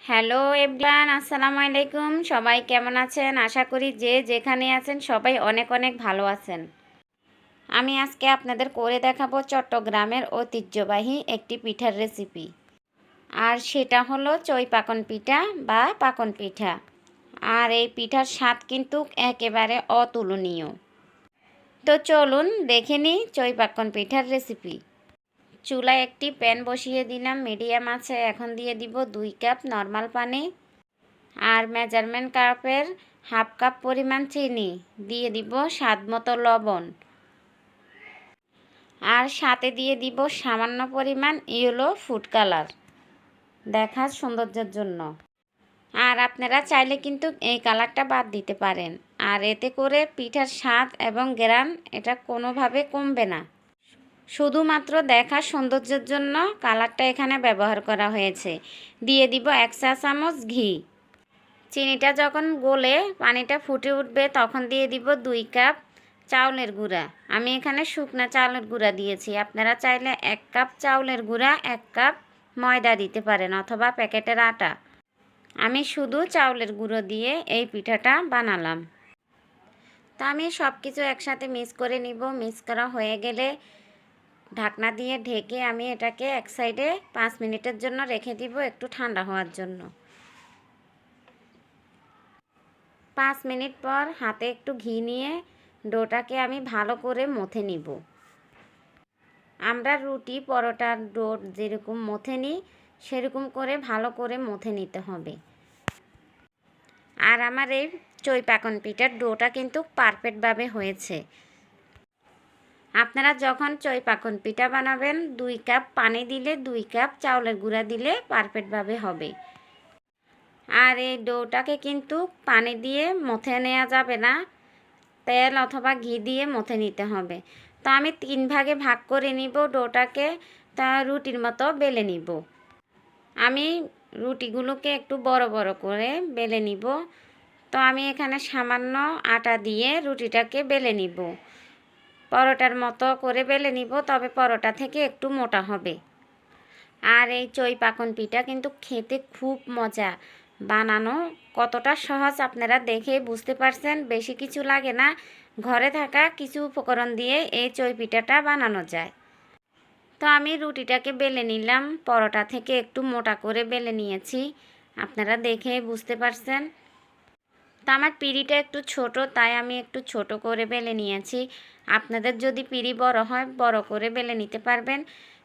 Hello everyone, আসসালামু আলাইকুম। সবাই কেমন আছেন? আশা করি যে যেখানে আছেন সবাই অনেক অনেক ভালো আছেন। আমি আজকে আপনাদের করে দেখাবো চট্টগ্রামের ঐতিহ্যবাহী একটি পিঠার রেসিপি। আর সেটা হলো চই পাকন পিঠা বা পাকন পিঠা। আর এই পিঠার স্বাদ কিন্তু একেবারে অতুলনীয়। তো চলুন দেখে নিই চই পাকন পিঠার রেসিপি। চুলায় একটি প্যান বসিয়ে দিলাম মিডিয়াম আছে। এখন দিয়ে দিব 2 কাপ নর্মাল পানি আর মেজারমেন্ট কাপের হাফ কাপ পরিমাণ চিনি, দিয়ে দিব স্বাদ মতো লবণ আর সাথে দিয়ে দিব সামান্য পরিমাণ ইয়েলো ফুড কালার দেখার সৌন্দর্যের জন্য। আর আপনারা চাইলে কিন্তু এই কালারটা বাদ দিতে পারেন। আর এতে করে পিঠার স্বাদ এবং গ্রান এটা কোনোভাবে কমবে না, শুধুমাত্র দেখার সৌন্দর্যের জন্য কালারটা এখানে ব্যবহার করা হয়েছে। দিয়ে দিব 1 চা চামচ ঘি। চিনিটা যখন গলে পানিটা ফুটে উঠবে তখন দিয়ে দিব 2 কাপ চাউলের গুঁড়া। আমি এখানে শুকনা চাউলের গুঁড়া দিয়েছি। আপনারা চাইলে 1 কাপ চাউলের গুঁড়া 1 কাপ ময়দা দিতে পারেন অথবা প্যাকেটের আটা। আমি শুধু চাউলের গুঁড়ো দিয়ে এই পিঠাটা বানালাম। তা আমি সব কিছু একসাথে মিক্স করে নিব। মিক্স করা হয়ে গেলে ঢাকনা দিয়ে ঢেকে আমি এটাকে এক সাইডে 5 মিনিটের জন্য রেখে দিব একটু ঠান্ডা হওয়ার জন্য। 5 মিনিট পর হাতে একটু ঘি নিয়ে ডোটাকে আমি ভালো করে মথে নিব। আমরা রুটি পরোটার ডো যেরকম মথে নিই সেরকম করে ভালো করে মথে নিতে হবে। আর আমার এই চই পাকন পিঠার ডোটা কিন্তু পারফেক্টভাবে হয়েছে। আপনারা যখন চই পাকন পিঠা বানাবেন 2 কাপ পানি দিলে 2 কাপ চাউলের গুঁড়া দিলে পারফেক্টভাবে হবে। আর এই ডোটাকে কিন্তু পানি দিয়ে মথে নেওয়া যাবে না, তেল অথবা ঘি দিয়ে মথে নিতে হবে। তো আমি 3 ভাগে ভাগ করে নিব ডোটাকে। তা রুটির মতো বেলে নিব। আমি রুটিগুলোকে একটু বড় বড় করে বেলে নিব। তো আমি এখানে সামান্য আটা দিয়ে রুটিটাকে বেলে নিব। পরোটার মতো করে বেলে নিব, তবে পরোটা থেকে একটু মোটা হবে। আর এই চই পাকন পিঠা কিন্তু খেতে খুব মজা। বানানো কতটা সহজ আপনারা দেখে বুঝতে পারছেন। বেশি কিছু লাগে না, ঘরে থাকা কিছু উপকরণ দিয়ে এই চই পিঠাটা বানানো যায়। তো আমি রুটিটাকে বেলে নিলাম, পরোটা থেকে একটু মোটা করে বেলে নিয়েছি, আপনারা দেখে বুঝতে পারছেন। তো আমার পিঁড়িটা একটু ছোট, তাই আমি একটু ছোট করে বেলে নিয়েছি। আপনাদের যদি পিঁড়ি বড় হয় বড় করে বেলে নিতে পারবেন।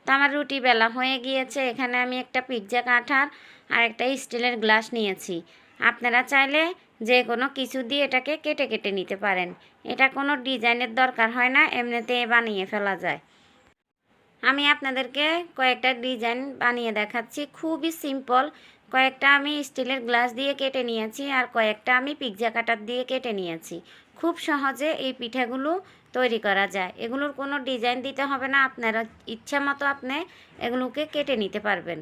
তো আমার রুটি বেলা হয়ে গিয়েছে। এখানে আমি একটা পিৎজা কাঁঠার আর একটা স্টিলের গ্লাস নিয়েছি। আপনারা চাইলে যে কোনো কিছু দিয়ে এটাকে কেটে কেটে নিতে পারেন। এটা কোনো ডিজাইনের দরকার হয় না, এমনিতে বানিয়ে ফেলা যায়। আমি আপনাদেরকে কয়েকটা ডিজাইন বানিয়ে দেখাচ্ছি, খুবই সিম্পল। কয়েকটা আমি স্টিলের গ্লাস দিয়ে কেটে নিয়েছি আর কয়েকটা আমি পিৎজা কাটার দিয়ে কেটে নিয়েছি। খুব সহজে এই পিঠাগুলো তৈরি করা যায়। এগুলোর কোনো ডিজাইন দিতে হবে না, আপনারা ইচ্ছা মতো আপনি এগুলোকে কেটে নিতে পারবেন।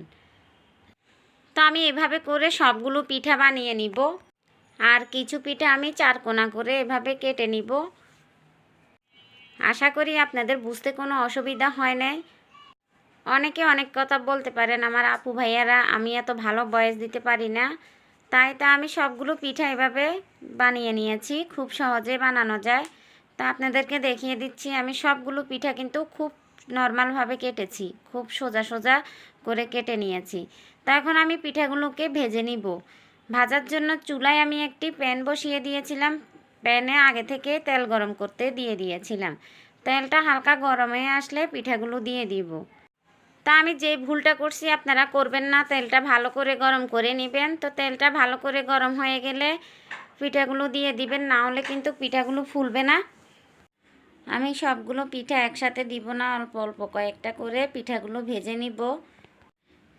তো আমি এভাবে করে সবগুলো পিঠা বানিয়ে নিব। আর কিছু পিঠা আমি 4 কোনা করে এভাবে কেটে নিব। আশা করি আপনাদের বুঝতে কোনো অসুবিধা হয় নাই। অনেকে অনেক কথা বলতে পারেন আমার আপু ভাইয়ারা, আমি এত ভালো ভয়েস দিতে পারি না। তাই আমি সবগুলো পিঠা এভাবে বানিয়ে নিয়েছি, খুব সহজে বানানো যায়। তা আপনাদেরকে দেখিয়ে দিচ্ছি। আমি সবগুলো পিঠা কিন্তু খুব নর্মালভাবে কেটেছি, খুব সোজা সোজা করে কেটে নিয়েছি। তা এখন আমি পিঠাগুলোকে ভেজে নিব। ভাজার জন্য চুলায় আমি একটি প্যান বসিয়ে দিয়েছিলাম। প্যানে আগে থেকে তেল গরম করতে দিয়ে দিয়েছিলাম। তেলটা হালকা গরম হয়ে আসলে পিঠাগুলো দিয়ে দিব। তা আমি যে ভুলটা করছি আপনারা করবেন না, তেলটা ভালো করে গরম করে নেবেন। তো তেলটা ভালো করে গরম হয়ে গেলে পিঠাগুলো দিয়ে দিবেন, না হলে কিন্তু পিঠাগুলো ফুলবে না। আমি সবগুলো পিঠা একসাথে দিব না, অল্প অল্প কয়েকটা করে পিঠাগুলো ভেজে নিব।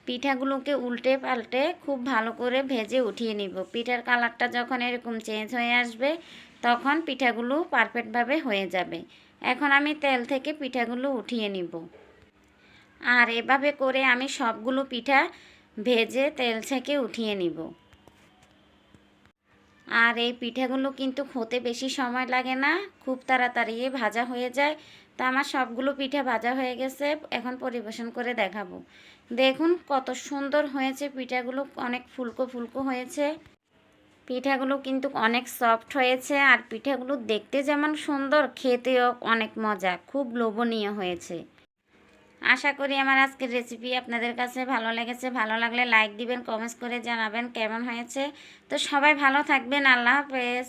পিঠাগুলোকে উল্টে পাল্টে খুব ভালো করে ভেজে উঠিয়ে নিব। পিঠার কালারটা যখন এরকম চেঞ্জ হয়ে আসবে তখন পিঠাগুলো পারফেক্টভাবে হয়ে যাবে। এখন আমি তেল থেকে পিঠাগুলো উঠিয়ে নিব। আর এভাবে করে আমি সবগুলো পিঠা ভেজে তেল থেকে উঠিয়ে নিব। আর এই পিঠাগুলো কিন্তু হতে বেশি সময় লাগে না, খুব তাড়াতাড়ি ভাজা হয়ে যায়। তো আমার সবগুলো পিঠা ভাজা হয়ে গেছে, এখন পরিবেশন করে দেখাবো। দেখুন কত সুন্দর হয়েছে পিঠাগুলো, অনেক ফুলকো ফুলকো হয়েছে। পিঠাগুলো কিন্তু অনেক সফট হয়েছে, আর পিঠাগুলো দেখতে যেমন সুন্দর, খেতেও অনেক মজা, খুব লোভনীয় হয়েছে। আশা করি আমার আজকের রেসিপি আপনাদের কাছে ভালো লেগেছে। ভালো লাগলে লাইক দিবেন, কমেন্টস করে জানাবেন কেমন হয়েছে। তো সবাই ভালো থাকবেন, আল্লাহ হাফেজ।